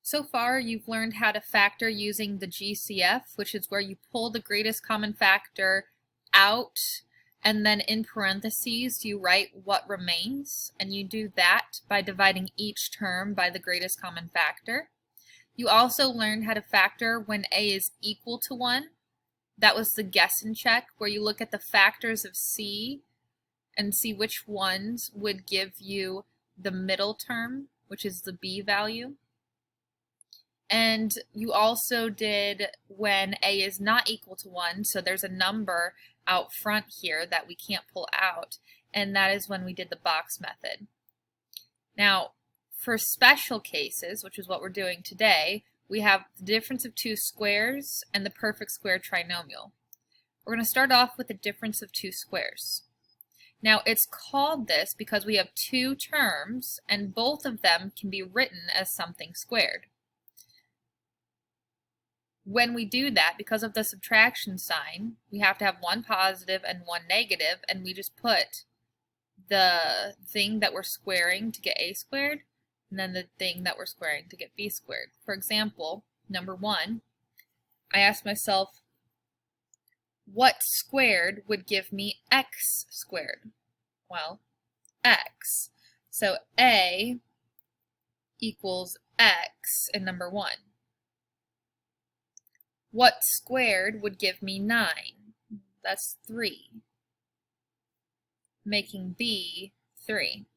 So far, you've learned how to factor using the GCF, which is where you pull the greatest common factor out, and then in parentheses, you write what remains, and you do that by dividing each term by the greatest common factor. You also learned how to factor when A is equal to 1. That was the guess and check, where you look at the factors of C and see which ones would give you the middle term, which is the B value. And you also did when A is not equal to 1, so there's a number out front here that we can't pull out, and that is when we did the box method. Now, for special cases, which is what we're doing today, we have the difference of two squares and the perfect square trinomial. We're going to start off with the difference of two squares. Now, it's called this because we have two terms, and both of them can be written as something squared. When we do that, because of the subtraction sign, we have to have one positive and one negative, and we just put the thing that we're squaring to get A squared, and then the thing that we're squaring to get B squared. For example, number 1, I asked myself, what squared would give me x squared? Well, x. So A equals x in number 1. What squared would give me 9? That's 3. Making B 3.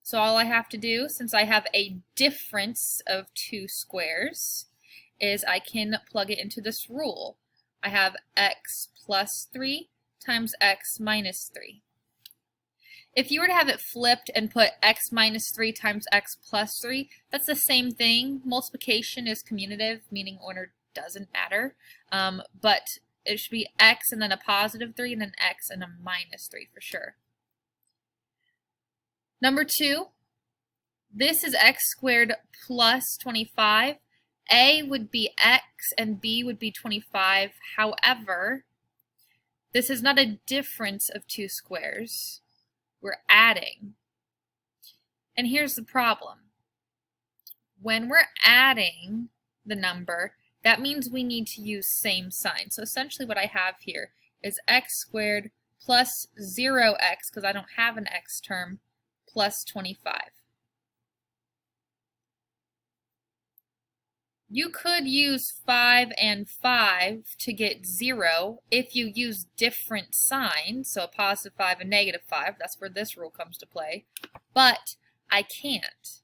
So all I have to do, since I have a difference of two squares, is I can plug it into this rule. I have x plus 3 times x minus 3. If you were to have it flipped and put x minus 3 times x plus 3, that's the same thing. Multiplication is commutative, meaning order doesn't matter. But it should be x and then a positive 3 and then x and a minus 3 for sure. Number 2, this is x squared plus 25. A would be x and B would be 25. However, this is not a difference of two squares. We're adding. And here's the problem. When we're adding the number, that means we need to use same sign. So essentially what I have here is x squared plus 0x, because I don't have an x term, plus 25. You could use 5 and 5 to get 0 if you use different signs, so a positive 5 and negative 5. That's where this rule comes to play. But I can't,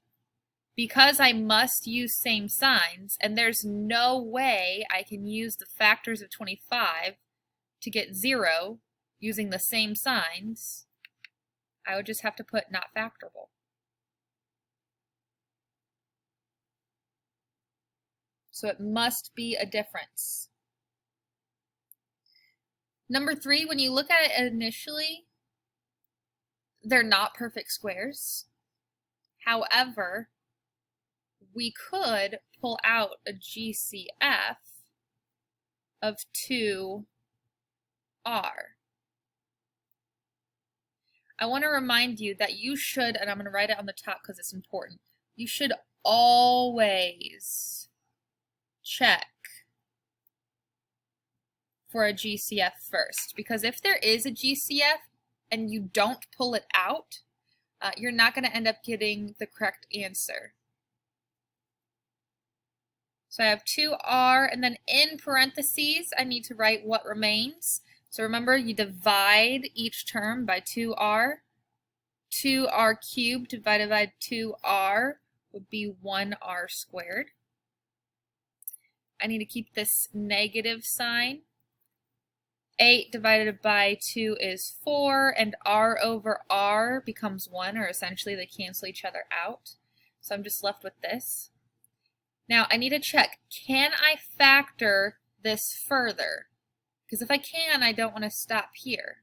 because I must use same signs, and there's no way I can use the factors of 25 to get 0 using the same signs. I would just have to put not factorable. So it must be a difference. Number 3, when you look at it initially, they're not perfect squares. However, we could pull out a GCF of 2R. I want to remind you that you should, and I'm going to write it on the top because it's important, you should always check for a GCF first, because if there is a GCF and you don't pull it out, you're not going to end up getting the correct answer. So I have 2R, and then in parentheses I need to write what remains. So remember, you divide each term by 2R. 2R cubed divided by 2R would be 1R squared. I need to keep this negative sign. 8 divided by 2 is 4, and R over R becomes 1, or essentially they cancel each other out. So I'm just left with this. Now I need to check, can I factor this further? Because if I can, I don't want to stop here.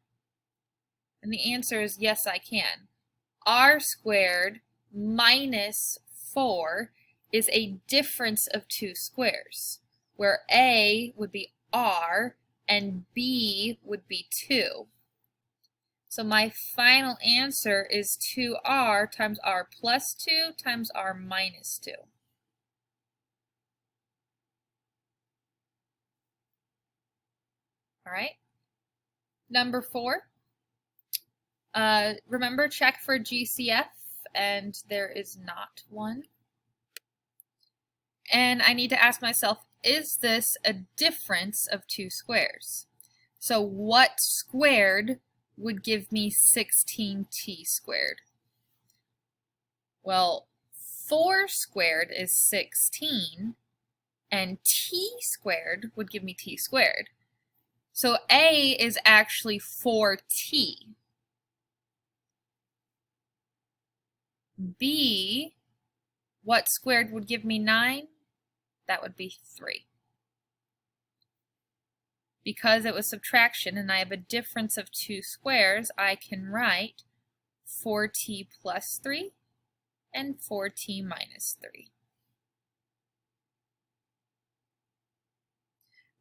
And the answer is yes, I can. R squared minus 4 is a difference of two squares, where A would be R and B would be 2. So my final answer is 2R times R plus 2 times R minus 2. All right. Number 4. Remember, check for GCF, and there is not one. And I need to ask myself, is this a difference of 2 squares? So what squared would give me 16t squared? Well, 4 squared is 16, and t squared would give me t squared. So A is actually 4t. B, what squared would give me 9? That would be 3. Because it was subtraction and I have a difference of 2 squares, I can write 4t plus 3 and 4t minus 3.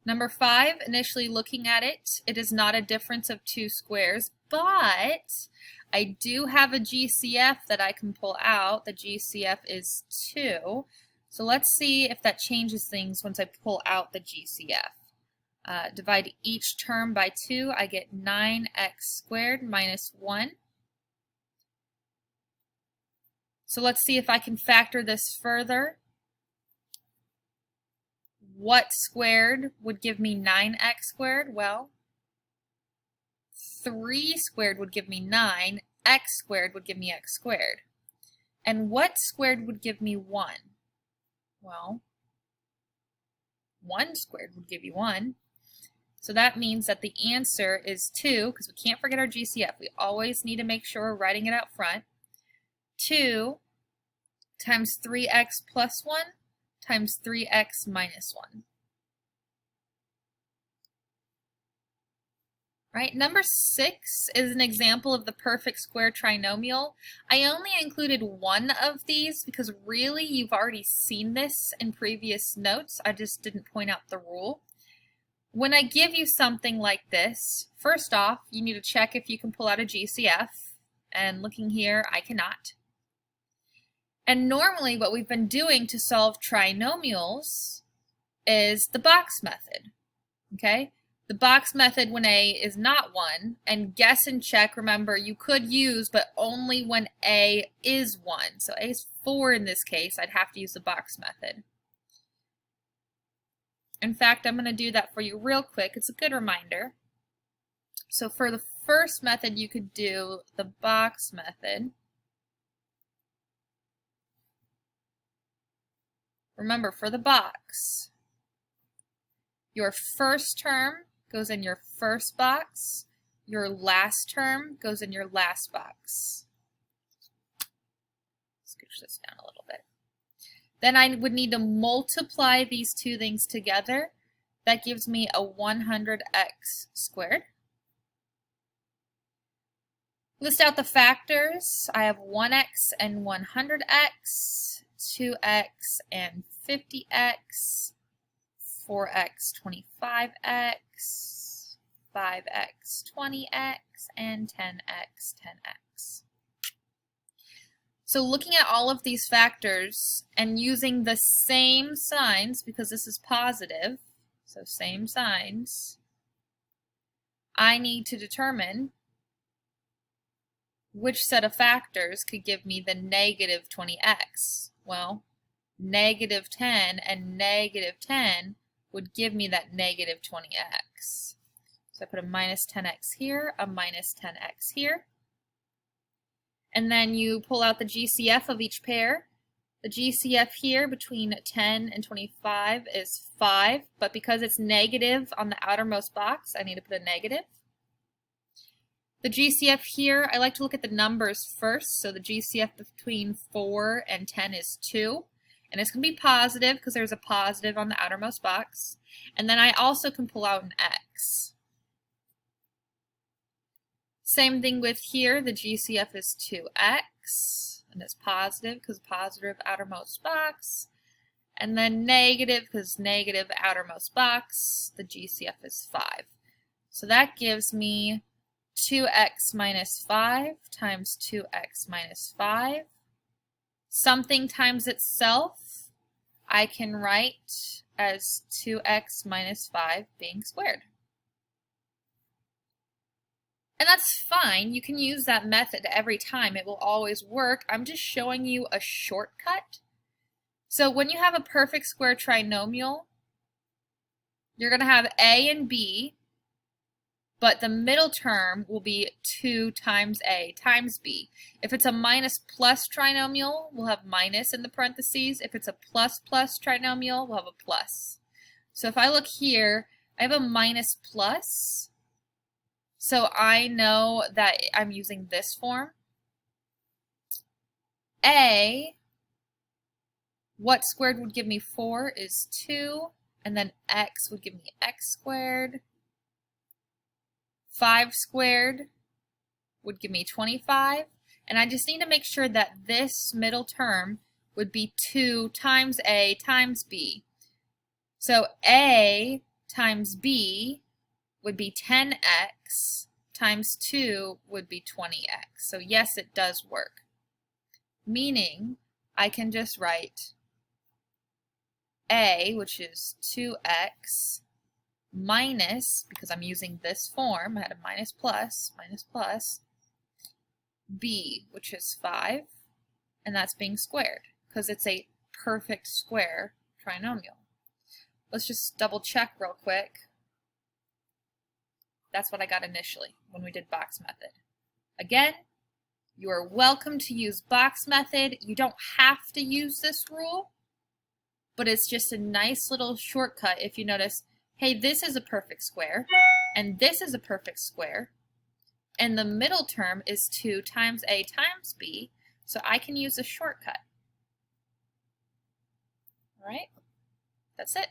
Number 5, initially looking at it, it is not a difference of 2 squares, but I do have a GCF that I can pull out. The GCF is 2. So let's see if that changes things once I pull out the GCF. Divide each term by 2, I get 9x squared minus 1. So let's see if I can factor this further. What squared would give me 9x squared? Well, 3 squared would give me 9, x squared would give me x squared. And what squared would give me 1? Well, 1 squared would give you 1. So that means that the answer is 2, because we can't forget our GCF. We always need to make sure we're writing it out front. 2 times 3x plus 1 times 3x minus 1. Right, number 6 is an example of the perfect square trinomial. I only included one of these because really you've already seen this in previous notes. I just didn't point out the rule. When I give you something like this, first off, you need to check if you can pull out a GCF. And looking here, I cannot. And normally what we've been doing to solve trinomials is the box method. Okay? The box method when A is not 1, and guess and check, remember, you could use, but only when A is 1. So A is 4 in this case, I'd have to use the box method. In fact, I'm going to do that for you real quick. It's a good reminder. So for the first method, you could do the box method. Remember, for the box, your first term goes in your first box. Your last term goes in your last box. Scooch this down a little bit. Then I would need to multiply these two things together. That gives me a 100x squared. List out the factors. I have 1x and 100x, 2x and 50x, 4x 25x, 5x 20x, and 10x 10x. So looking at all of these factors and using the same signs, because this is positive, so same signs, I need to determine which set of factors could give me the negative 20x. Well, negative 10 and negative 10 would give me that negative 20x. So I put a minus 10x here, a minus 10x here. And then you pull out the GCF of each pair. The GCF here between 10 and 25 is 5, but because it's negative on the outermost box, I need to put a negative. The GCF here, I like to look at the numbers first, so the GCF between 4 and 10 is 2. And it's going to be positive because there's a positive on the outermost box. And then I also can pull out an x. Same thing with here, the GCF is 2x, and it's positive because positive outermost box. And then negative because negative outermost box, the GCF is 5. So that gives me 2x minus 5 times 2x minus 5. Something times itself, I can write as 2x minus 5 being squared. And that's fine. You can use that method every time. It will always work. I'm just showing you a shortcut. So when you have a perfect square trinomial, you're going to have a and b, but the middle term will be 2 times a times b. If it's a minus plus trinomial, we'll have minus in the parentheses. If it's a plus plus trinomial, we'll have a plus. So if I look here, I have a minus plus. So I know that I'm using this form. A, what squared would give me 4 is 2, and then x would give me x squared. 5 squared would give me 25, and I just need to make sure that this middle term would be 2 times a times b. So a times b would be 10x times 2 would be 20x. So yes, it does work. Meaning I can just write a, which is 2x, minus, because I'm using this form, I had a minus plus, b, which is 5, and that's being squared, because it's a perfect square trinomial. Let's just double check real quick. That's what I got initially when we did box method. Again, you are welcome to use box method. You don't have to use this rule, but it's just a nice little shortcut if you notice, hey, this is a perfect square, and this is a perfect square, and the middle term is 2 times a times b, so I can use a shortcut. All right, that's it.